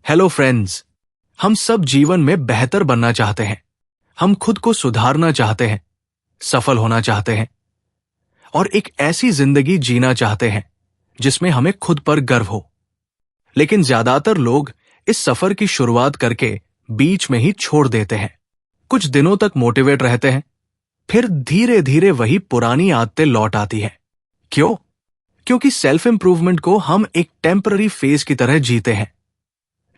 Hello friends. हम सब जीवन में बेहतर बनना चाहते हैं। हम खुद को सुधारना चाहते हैं, सफल होना चाहते हैं और एक ऐसी जिंदगी जीना चाहते हैं जिसमें हमें खुद पर गर्व हो। लेकिन ज्यादातर लोग इस सफर की शुरुआत करके बीच में ही छोड़ देते हैं। कुछ दिनों तक मोटिवेट रहते हैं, फिर धीरे धीरे वही पुरानी आदतें लौट आती हैं। क्यों? क्योंकि सेल्फ इंप्रूवमेंट को हम एक टेम्पररी फेज की तरह जीते हैं,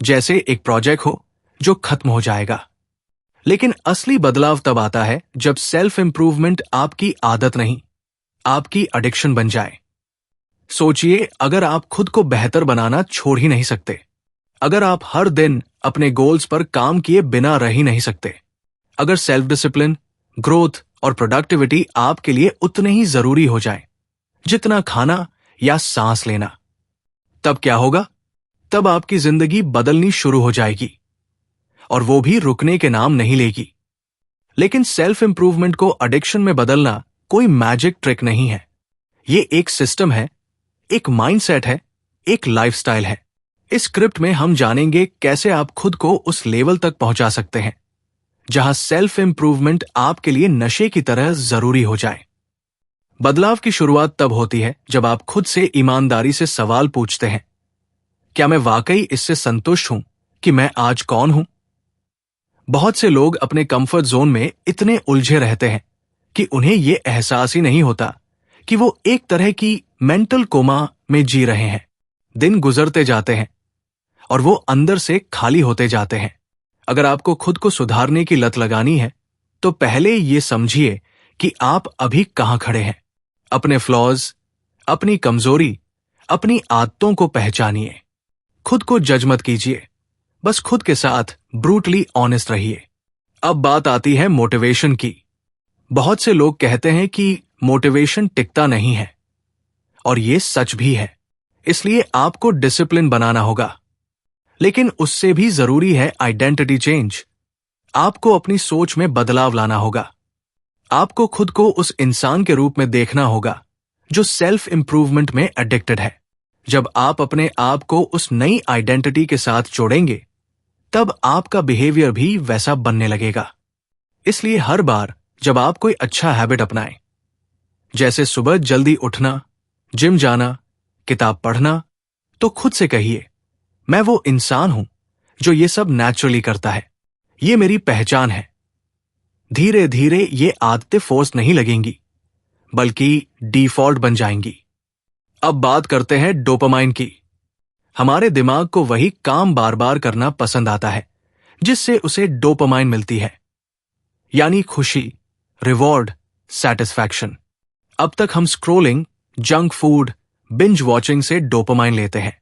जैसे एक प्रोजेक्ट हो जो खत्म हो जाएगा। लेकिन असली बदलाव तब आता है जब सेल्फ इंप्रूवमेंट आपकी आदत नहीं, आपकी एडिक्शन बन जाए। सोचिए, अगर आप खुद को बेहतर बनाना छोड़ ही नहीं सकते, अगर आप हर दिन अपने गोल्स पर काम किए बिना रह ही नहीं सकते, अगर सेल्फ डिसिप्लिन, ग्रोथ और प्रोडक्टिविटी आपके लिए उतने ही जरूरी हो जाए जितना खाना या सांस लेना, तब क्या होगा? तब आपकी जिंदगी बदलनी शुरू हो जाएगी और वो भी रुकने के नाम नहीं लेगी। लेकिन सेल्फ इंप्रूवमेंट को एडिक्शन में बदलना कोई मैजिक ट्रिक नहीं है। ये एक सिस्टम है, एक माइंडसेट है, एक लाइफस्टाइल है। इस स्क्रिप्ट में हम जानेंगे कैसे आप खुद को उस लेवल तक पहुंचा सकते हैं जहां सेल्फ इंप्रूवमेंट आपके लिए नशे की तरह जरूरी हो जाए। बदलाव की शुरुआत तब होती है जब आप खुद से ईमानदारी से सवाल पूछते हैं, क्या मैं वाकई इससे संतुष्ट हूं कि मैं आज कौन हूं? बहुत से लोग अपने कंफर्ट जोन में इतने उलझे रहते हैं कि उन्हें यह एहसास ही नहीं होता कि वो एक तरह की मेंटल कोमा में जी रहे हैं। दिन गुजरते जाते हैं और वो अंदर से खाली होते जाते हैं। अगर आपको खुद को सुधारने की लत लगानी है तो पहले ये समझिए कि आप अभी कहां खड़े हैं। अपने फ्लॉज, अपनी कमजोरी, अपनी आदतों को पहचानिए। खुद को जज मत कीजिए, बस खुद के साथ ब्रूटली ऑनेस्ट रहिए। अब बात आती है मोटिवेशन की। बहुत से लोग कहते हैं कि मोटिवेशन टिकता नहीं है, और ये सच भी है। इसलिए आपको डिसिप्लिन बनाना होगा। लेकिन उससे भी जरूरी है आइडेंटिटी चेंज। आपको अपनी सोच में बदलाव लाना होगा। आपको खुद को उस इंसान के रूप में देखना होगा जो सेल्फ इंप्रूवमेंट में एडिक्टेड है। जब आप अपने आप को उस नई आइडेंटिटी के साथ जोड़ेंगे, तब आपका बिहेवियर भी वैसा बनने लगेगा। इसलिए हर बार जब आप कोई अच्छा हैबिट अपनाएं, जैसे सुबह जल्दी उठना, जिम जाना, किताब पढ़ना, तो खुद से कहिए, मैं वो इंसान हूं जो ये सब नेचुरली करता है। ये मेरी पहचान है। धीरे धीरे ये आदतें फोर्स नहीं लगेंगी, बल्कि डिफॉल्ट बन जाएंगी। अब बात करते हैं डोपामाइन की। हमारे दिमाग को वही काम बार बार करना पसंद आता है जिससे उसे डोपामाइन मिलती है, यानी खुशी, रिवॉर्ड, सैटिस्फैक्शन। अब तक हम scrolling, junk food, binge watching से डोपामाइन लेते हैं।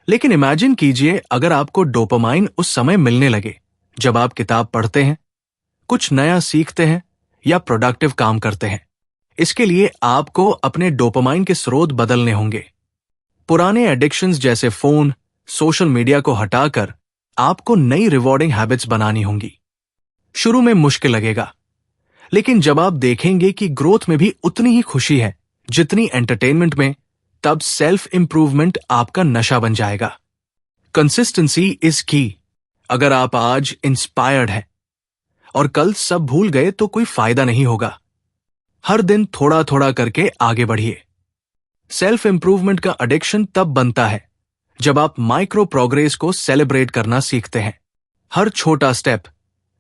लेकिन इमेजिन कीजिए अगर आपको डोपामाइन उस समय मिलने लगे जब आप किताब पढ़ते हैं, कुछ नया सीखते हैं या प्रोडक्टिव काम करते हैं। इसके लिए आपको अपने डोपामाइन के स्रोत बदलने होंगे। पुराने एडिक्शंस जैसे फोन, सोशल मीडिया को हटाकर आपको नई रिवॉर्डिंग हैबिट्स बनानी होंगी। शुरू में मुश्किल लगेगा, लेकिन जब आप देखेंगे कि ग्रोथ में भी उतनी ही खुशी है जितनी एंटरटेनमेंट में, तब सेल्फ इंप्रूवमेंट आपका नशा बन जाएगा। कंसिस्टेंसी इज की। अगर आप आज इंस्पायर्ड हैं और कल सब भूल गए तो कोई फायदा नहीं होगा। हर दिन थोड़ा थोड़ा करके आगे बढ़िए। सेल्फ इंप्रूवमेंट का एडिक्शन तब बनता है जब आप माइक्रो प्रोग्रेस को सेलिब्रेट करना सीखते हैं। हर छोटा स्टेप,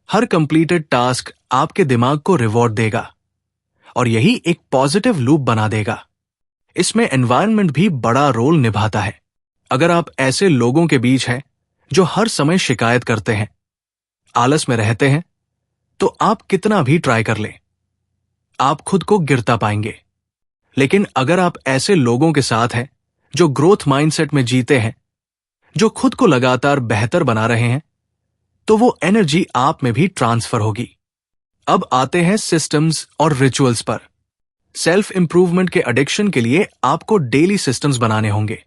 हर कंप्लीटेड टास्क आपके दिमाग को रिवॉर्ड देगा और यही एक पॉजिटिव लूप बना देगा। इसमें एनवायरनमेंट भी बड़ा रोल निभाता है। अगर आप ऐसे लोगों के बीच हैं जो हर समय शिकायत करते हैं, आलस में रहते हैं, तो आप कितना भी ट्राई कर लें, आप खुद को गिरता पाएंगे। लेकिन अगर आप ऐसे लोगों के साथ हैं जो ग्रोथ माइंडसेट में जीते हैं, जो खुद को लगातार बेहतर बना रहे हैं, तो वो एनर्जी आप में भी ट्रांसफर होगी। अब आते हैं सिस्टम्स और रिचुअल्स पर। सेल्फ इंप्रूवमेंट के एडिक्शन के लिए आपको डेली सिस्टम्स बनाने होंगे,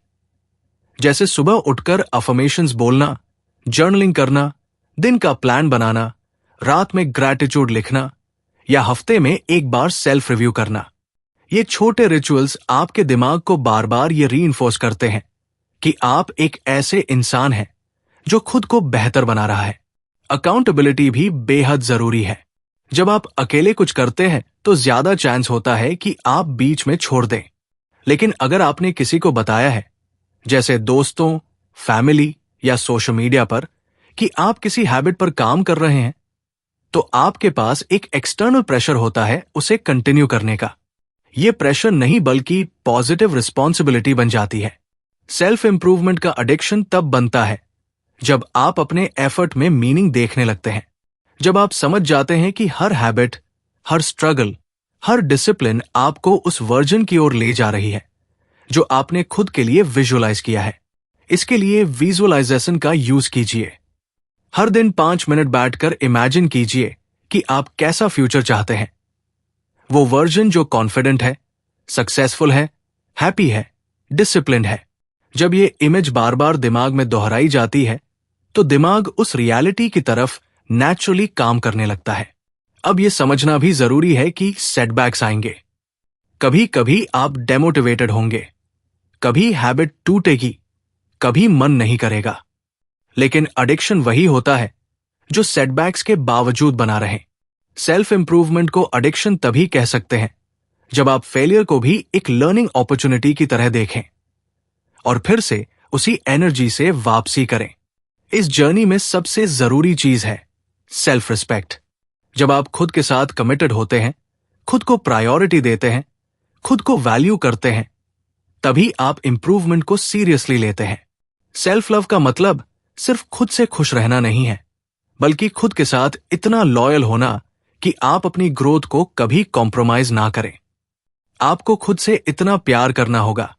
जैसे सुबह उठकर अफर्मेशंस बोलना, जर्नलिंग करना, दिन का प्लान बनाना, रात में ग्रैटिट्यूड लिखना या हफ्ते में एक बार सेल्फ रिव्यू करना। ये छोटे रिचुअल्स आपके दिमाग को बार बार ये रीइंफोर्स करते हैं कि आप एक ऐसे इंसान हैं जो खुद को बेहतर बना रहा है। अकाउंटेबिलिटी भी बेहद जरूरी है। जब आप अकेले कुछ करते हैं तो ज्यादा चांस होता है कि आप बीच में छोड़ दें। लेकिन अगर आपने किसी को बताया है, जैसे दोस्तों, फैमिली या सोशल मीडिया पर, कि आप किसी हैबिट पर काम कर रहे हैं, तो आपके पास एक एक्सटर्नल प्रेशर होता है उसे कंटिन्यू करने का। यह प्रेशर नहीं बल्कि पॉजिटिव रिस्पॉन्सिबिलिटी बन जाती है। सेल्फ इंप्रूवमेंट का एडिक्शन तब बनता है जब आप अपने एफर्ट में मीनिंग देखने लगते हैं, जब आप समझ जाते हैं कि हर हैबिट, हर स्ट्रगल, हर डिसिप्लिन आपको उस वर्जन की ओर ले जा रही है जो आपने खुद के लिए विजुअलाइज किया है। इसके लिए विजुअलाइजेशन का यूज कीजिए। हर दिन 5 मिनट बैठकर इमेजिन कीजिए कि आप कैसा फ्यूचर चाहते हैं। वो वर्जन जो कॉन्फिडेंट है, सक्सेसफुल है, हैप्पी है, डिसिप्लिन्ड है। जब ये इमेज बार बार दिमाग में दोहराई जाती है तो दिमाग उस रियलिटी की तरफ नेचुरली काम करने लगता है। अब ये समझना भी जरूरी है कि सेटबैक्स आएंगे। कभी कभी आप डेमोटिवेटेड होंगे, कभी हैबिट टूटेगी, कभी मन नहीं करेगा। लेकिन एडिक्शन वही होता है जो सेटबैक्स के बावजूद बना रहे। सेल्फ इंप्रूवमेंट को एडिक्शन तभी कह सकते हैं जब आप फेलियर को भी एक लर्निंग अपॉर्चुनिटी की तरह देखें और फिर से उसी एनर्जी से वापसी करें। इस जर्नी में सबसे जरूरी चीज है सेल्फ रिस्पेक्ट। जब आप खुद के साथ कमिटेड होते हैं, खुद को प्रायोरिटी देते हैं, खुद को वैल्यू करते हैं, तभी आप इंप्रूवमेंट को सीरियसली लेते हैं। सेल्फ लव का मतलब सिर्फ खुद से खुश रहना नहीं है, बल्कि खुद के साथ इतना लॉयल होना कि आप अपनी ग्रोथ को कभी कॉम्प्रोमाइज ना करें। आपको खुद से इतना प्यार करना होगा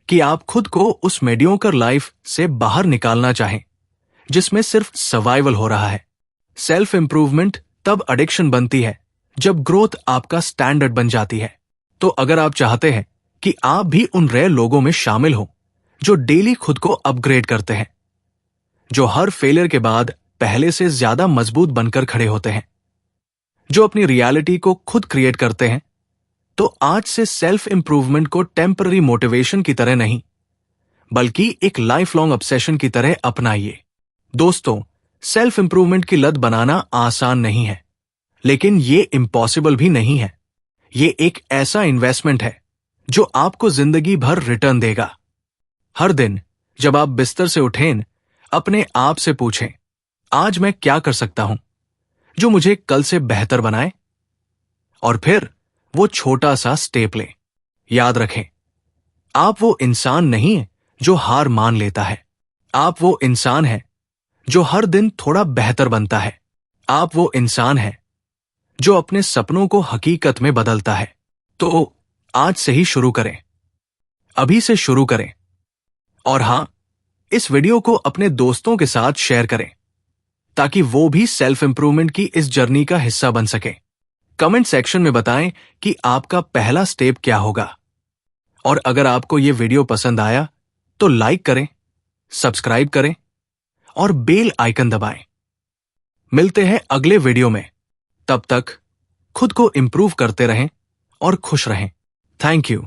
कि आप खुद को उस मेडियोकर लाइफ से बाहर निकालना चाहें जिसमें सिर्फ सर्वाइवल हो रहा है। सेल्फ इंप्रूवमेंट तब एडिक्शन बनती है जब ग्रोथ आपका स्टैंडर्ड बन जाती है। तो अगर आप चाहते हैं कि आप भी उन रेयर लोगों में शामिल हो जो डेली खुद को अपग्रेड करते हैं, जो हर फेलियर के बाद पहले से ज्यादा मजबूत बनकर खड़े होते हैं, जो अपनी रियलिटी को खुद क्रिएट करते हैं, तो आज से सेल्फ इंप्रूवमेंट को टेम्पररी मोटिवेशन की तरह नहीं बल्कि एक लाइफ लॉन्ग ऑब्सेशन की तरह अपनाइए। दोस्तों, सेल्फ इंप्रूवमेंट की लत बनाना आसान नहीं है, लेकिन ये इम्पॉसिबल भी नहीं है। ये एक ऐसा इन्वेस्टमेंट है जो आपको जिंदगी भर रिटर्न देगा। हर दिन जब आप बिस्तर से उठें, अपने आप से पूछें, आज मैं क्या कर सकता हूं जो मुझे कल से बेहतर बनाए, और फिर वो छोटा सा स्टेप लें। याद रखें, आप वो इंसान नहीं है जो हार मान लेता है। आप वो इंसान है जो हर दिन थोड़ा बेहतर बनता है। आप वो इंसान है जो अपने सपनों को हकीकत में बदलता है। तो आज से ही शुरू करें, अभी से शुरू करें। और हां, इस वीडियो को अपने दोस्तों के साथ शेयर करें ताकि वो भी सेल्फ इंप्रूवमेंट की इस जर्नी का हिस्सा बन सकें। कमेंट सेक्शन में बताएं कि आपका पहला स्टेप क्या होगा। और अगर आपको यह वीडियो पसंद आया तो लाइक करें, सब्सक्राइब करें और बेल आइकन दबाएं। मिलते हैं अगले वीडियो में। तब तक खुद को इंप्रूव करते रहें और खुश रहें। Thank you.